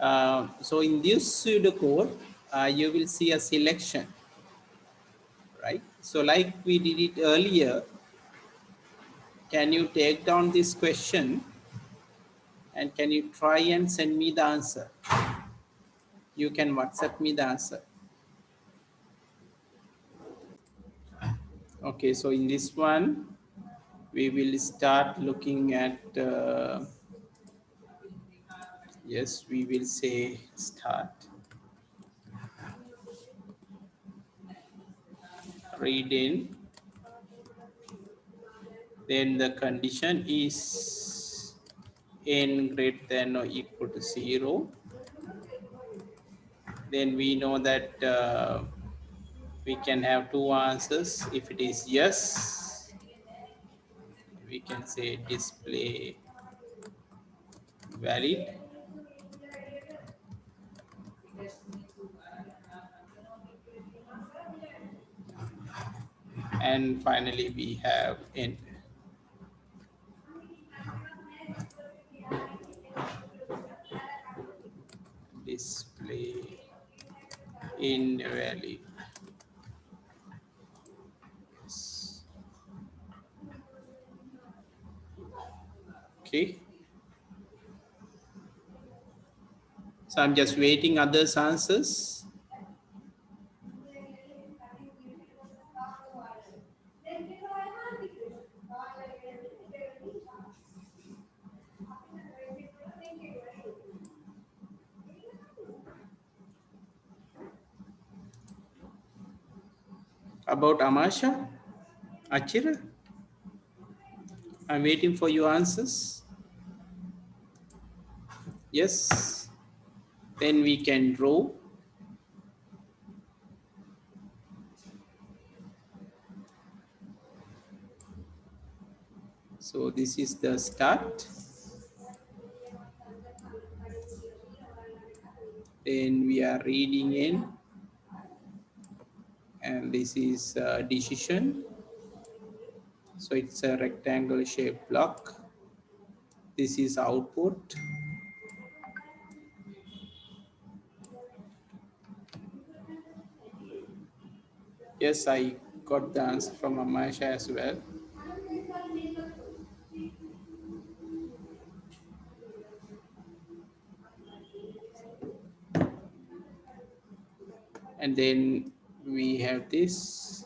So in this pseudocode, you will see a selection, right? So like we did it earlier, can you take down this question and can you try and send me the answer? You can WhatsApp me the answer. Okay, so in this one, we will start looking at, yes, we will say start. Read in. Then the condition is n greater than or equal to 0. Then we know that we can have two answers. If it is yes, we can say display valid. And finally we have end. Display invalid. Yes. Okay. So I'm just waiting others' answers. About Amasha, Achira, I'm waiting for your answers. Yes. Then we can draw. So this is the start. Then we are reading in, and this is decision. So it's a rectangle shaped block. This is output. Yes, I got the answer from Amasha as well. And then we have this.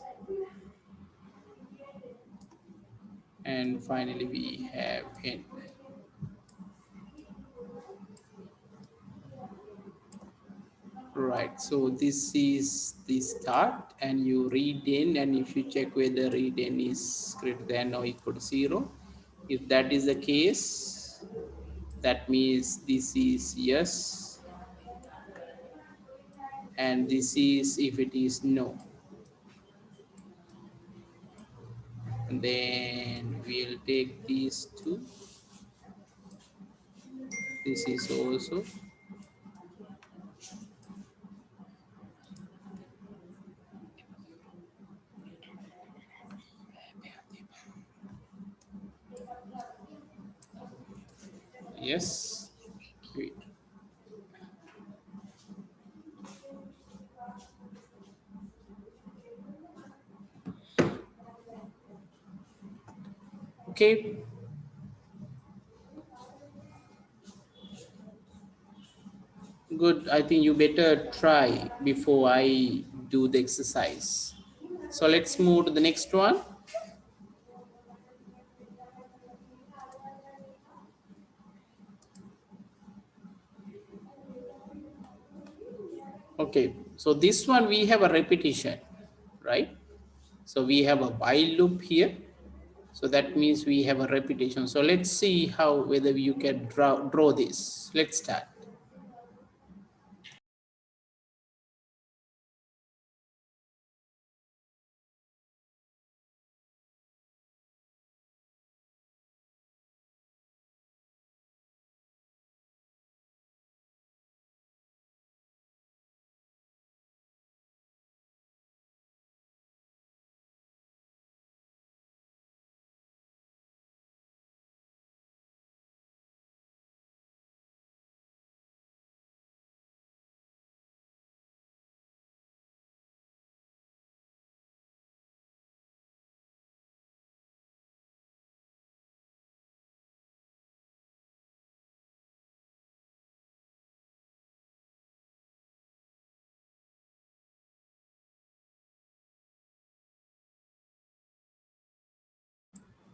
And finally we have end. Right, so this is the start, and you read in, and if you check whether read in is greater than or equal to 0, if that is the case, that means this is yes, and this is if it is no. And then we'll take these two. This is also. Yes. Wait. Okay. Good. I think you better try before I do the exercise. So let's move to the next one. Okay, so this one we have a repetition, right? So we have a while loop here. So that means we have a repetition. So let's see how whether you can draw this. Let's start.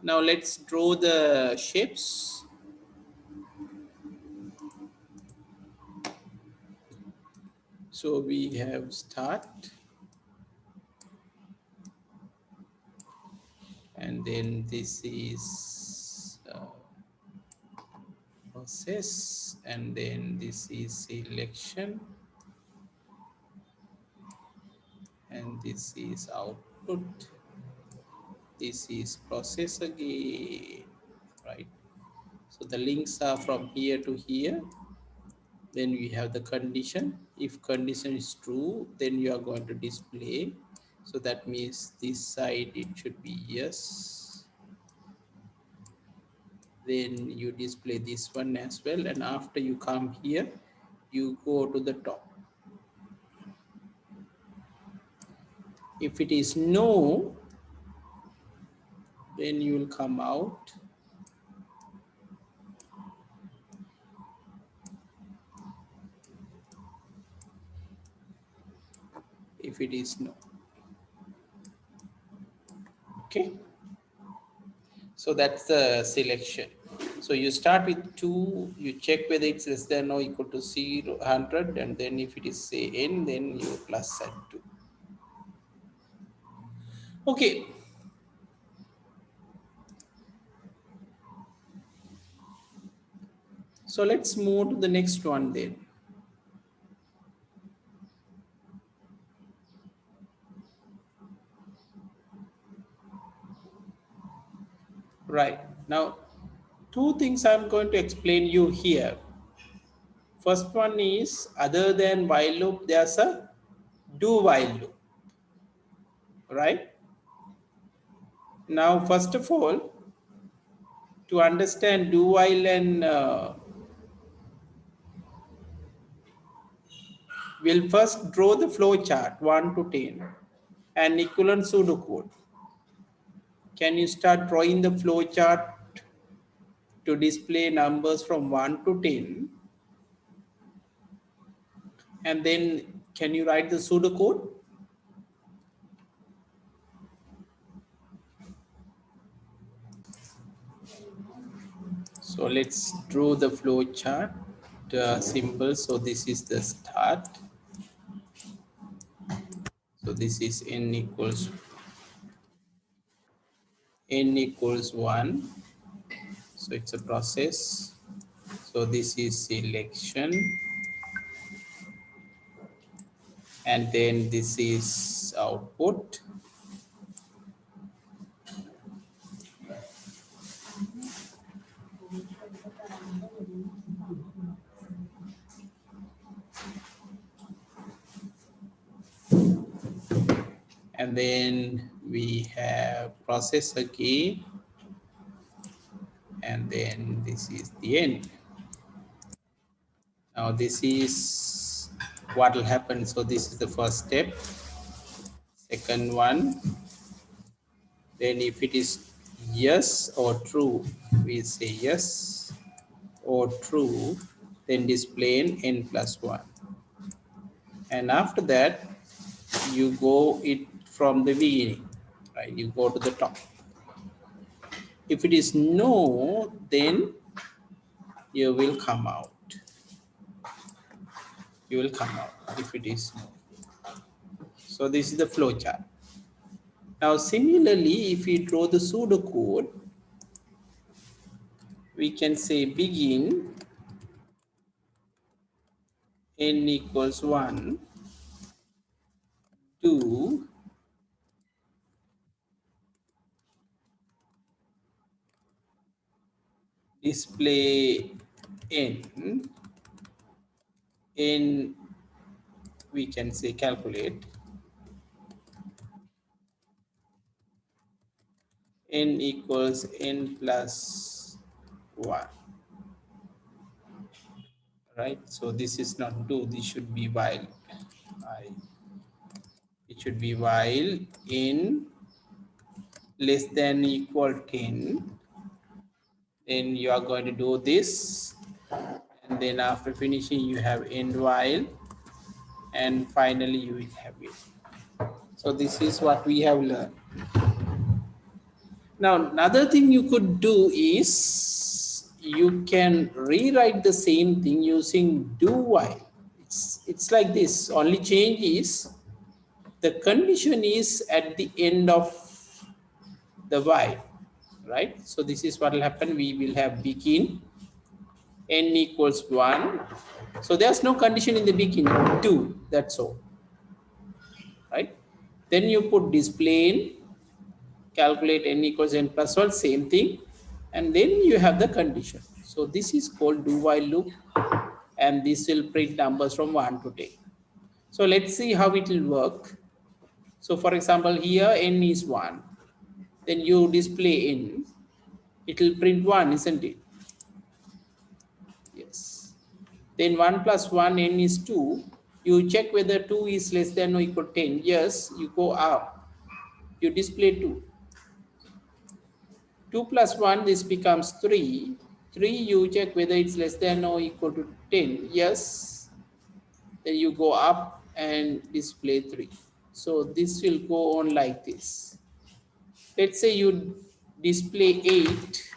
Now let's draw the shapes. So we have start, and then this is process, and then this is selection, and this is output. This is process again, right? So the links are from here to here. Then we have the condition. If condition is true, then you are going to display. So that means this side it should be yes. Then you display this one as well, and after you come here, you go to the top. If it is no, then you will come out. If it is no, okay. So that's the selection. So you start with 2, you check whether it's less than or equal to 0, 100, and then if it is say n, then you plus at 2. Okay. So let's move to the next one then. Right. Now, two things I'm going to explain you here. First one is, other than while loop, there's a do while loop, right? Now, first of all, to understand do while and we'll first draw the flow chart 1 to 10 and equivalent pseudocode. Can you start drawing the flow chart to display numbers from 1 to 10? And then can you write the pseudocode? So let's draw the flow chart symbol. So this is the start. So this is n equals 1. So it's a process. So this is selection. And then this is output. And then we have process again. And then this is the end. Now this is what will happen. So this is the first step. Second one, then if it is yes or true, we say yes or true, then display n plus 1. And after that, you go it from the beginning, right? You go to the top. If it is no, then you will come out. You will come out if it is no. So this is the flow chart. Now similarly, if we draw the pseudocode, we can say begin n equals 1 to display n, we can say calculate n equals n plus 1, right? So this is not do, this should be while. It should be while n less than equal 10, then you are going to do this, and then after finishing you have end while, and finally you will have it. So this is what we have learned. Now, another thing you could do is you can rewrite the same thing using do while. It's like this. Only change is the condition is at the end of the while, right? So this is what will happen. We will have begin n equals 1. So there's no condition in the beginning. 2. That's all, right? Then you put display in, calculate n equals n plus 1, same thing, and then you have the condition. So this is called do while loop, and this will print numbers from 1 to 10. So let's see how it will work. So for example, here n is 1, then you display n, it will print 1, isn't it? Yes. Then 1 plus 1 n is 2. You check whether 2 is less than or equal to 10. Yes, you go up, you display 2. 2 plus 1, this becomes 3. 3, you check whether it's less than or equal to 10. Yes. Then you go up and display 3. So this will go on like this. Let's say you display 8.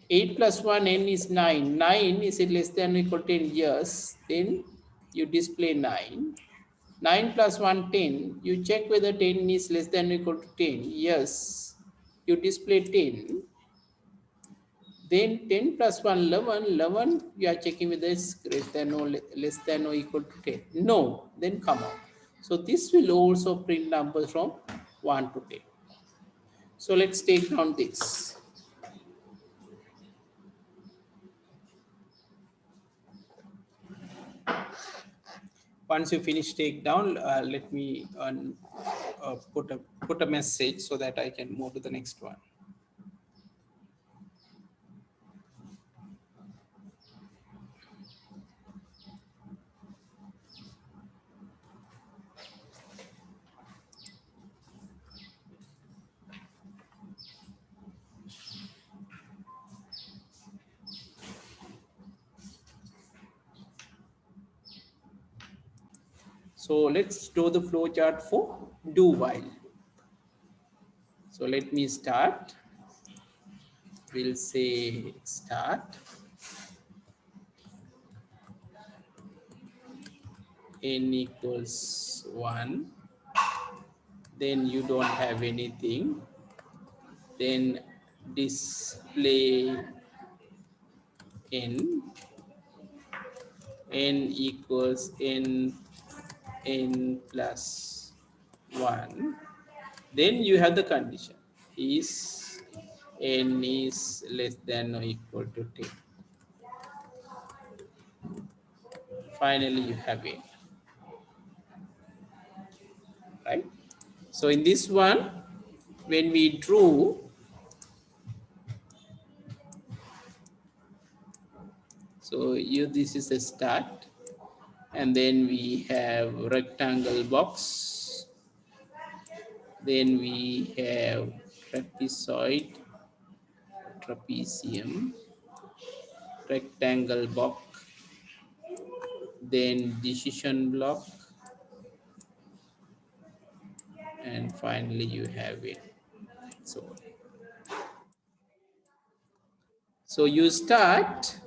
8 plus 1, n is 9. 9, is it less than or equal to 10? Yes. Then you display 9. 9 plus 1, 10. You check whether 10 is less than or equal to 10. Yes. You display 10. Then 10 plus 1, 11. 11, you are checking whether it's greater than or less than or equal to 10. No, then come out. So this will also print numbers from 1 to 10. So let's take down this. Once you finish take down, let me put a message so that I can move to the next one. So let's do the flow chart for do while. So let me start. We'll say start. N equals 1. Then you don't have anything. Then display n. N equals n plus 1. Then you have the condition is n is less than or equal to 10. Finally you have it, right? So in this one, when we drew, so this is the start, and then we have rectangle box, then we have trapezoid, trapezium, rectangle box, then decision block, and finally you have it. So you start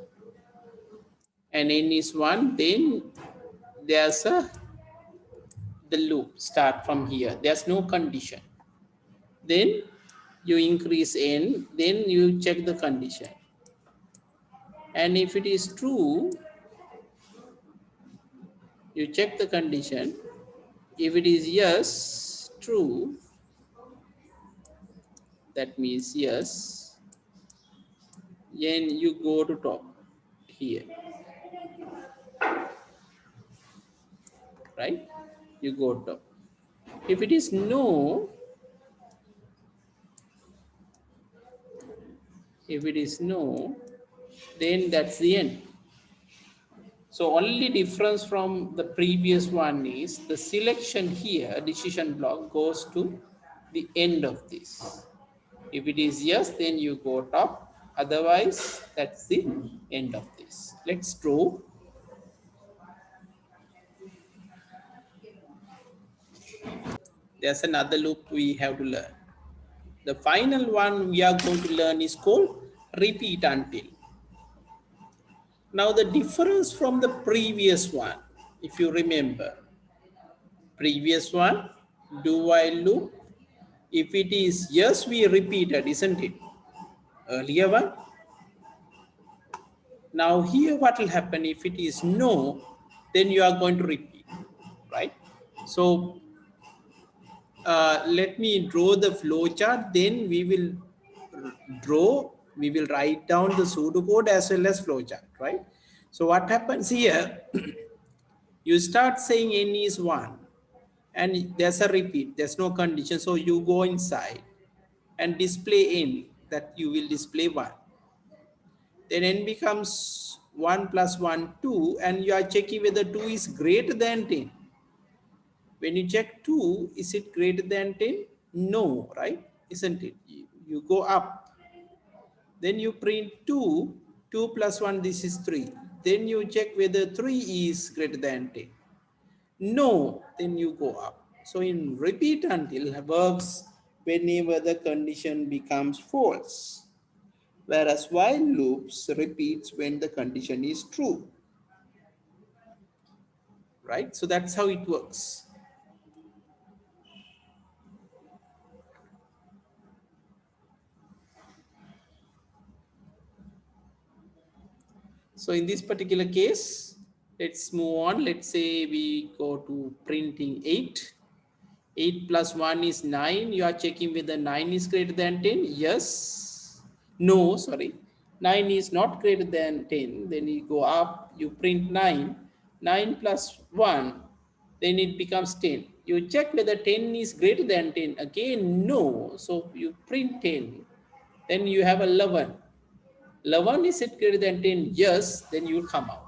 and n is 1, then there's the loop start from here. There's no condition. Then you increase n, then you check the condition. And if it is true, you check the condition. If it is yes, true, that means yes, then you go to top here, right? You go to top. If it is no, then that's the end. So only difference from the previous one is the selection here, decision block, goes to the end of this. If it is yes, then you go top. Otherwise, that's the end of this. Let's draw. There's another loop we have to learn. The final one we are going to learn is called repeat until. Now the difference from the previous one, if you remember, previous one, do while loop, if it is yes, we repeated, isn't it? Earlier one. Now here what will happen if it is no, then you are going to repeat, right? So let me draw the flow chart, then we will write down the pseudocode as well as flow chart, right? So what happens here, you start saying n is 1 and there's a repeat, there's no condition, so you go inside and display n, that you will display 1. Then n becomes 1 plus 1, 2, and you are checking whether 2 is greater than 10. When you check 2, is it greater than 10? No, right? Isn't it? You go up. Then you print 2. 2 plus 1, this is 3. Then you check whether 3 is greater than 10. No, then you go up. So in repeat until works whenever the condition becomes false. Whereas while loops repeats when the condition is true. Right? So that's how it works. So in this particular case, let's move on. Let's say we go to printing 8. 8 plus 1 is 9. You are checking whether 9 is greater than 10. Yes. No, sorry. 9 is not greater than 10. Then you go up, you print 9. 9 plus 1, then it becomes 10. You check whether 10 is greater than 10. Again, no. So you print 10. Then you have 11. 11 is it greater than 10? Yes, then you will come out.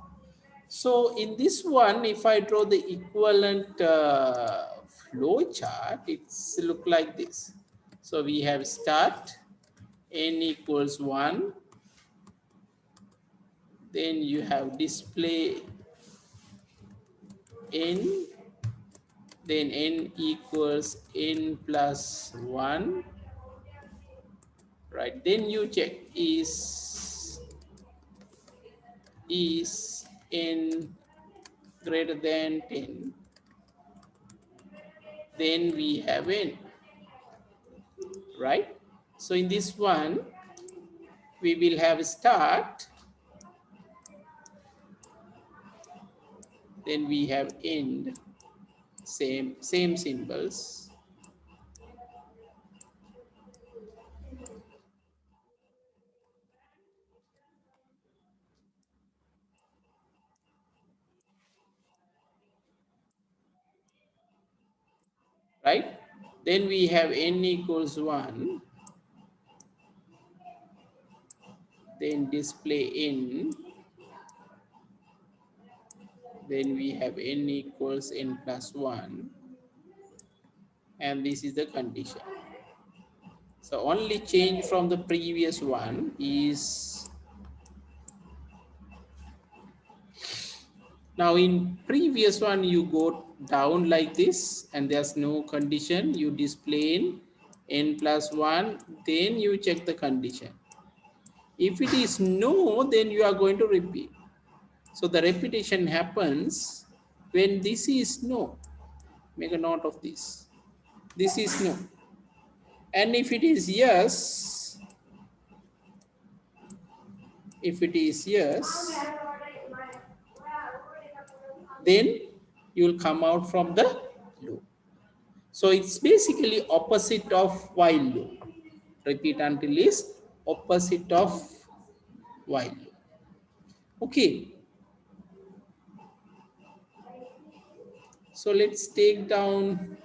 So in this one, if I draw the equivalent flow chart, it's look like this. So we have start, n equals 1. Then you have display n. Then n equals n plus 1. Right, then you check is n greater than 10, then we have n, right? So in this one, we will have start, then we have end, same symbols, right? Then we have n equals 1, then display n, then we have n equals n plus 1, and this is the condition. So only change from the previous one is, now in previous one you go down like this and there's no condition, you display n plus 1, then you check the condition. If it is no, then you are going to repeat. So the repetition happens when this is no. Make a note of this. This is no. And if it is yes, then you will come out from the loop. So it's basically opposite of while loop. Repeat until is opposite of while loop. Okay. So let's take down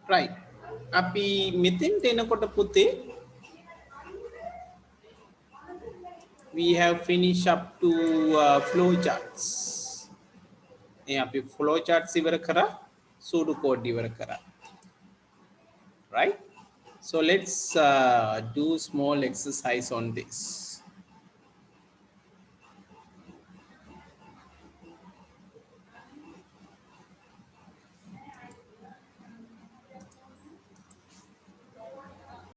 right. අපි මෙතෙන්ට එනකොට පුතේ we have finished up to flow charts. මේ අපි flow charts ඉවර කරා, pseudocode ඉවර කරා. Right? So let's do small exercise on this.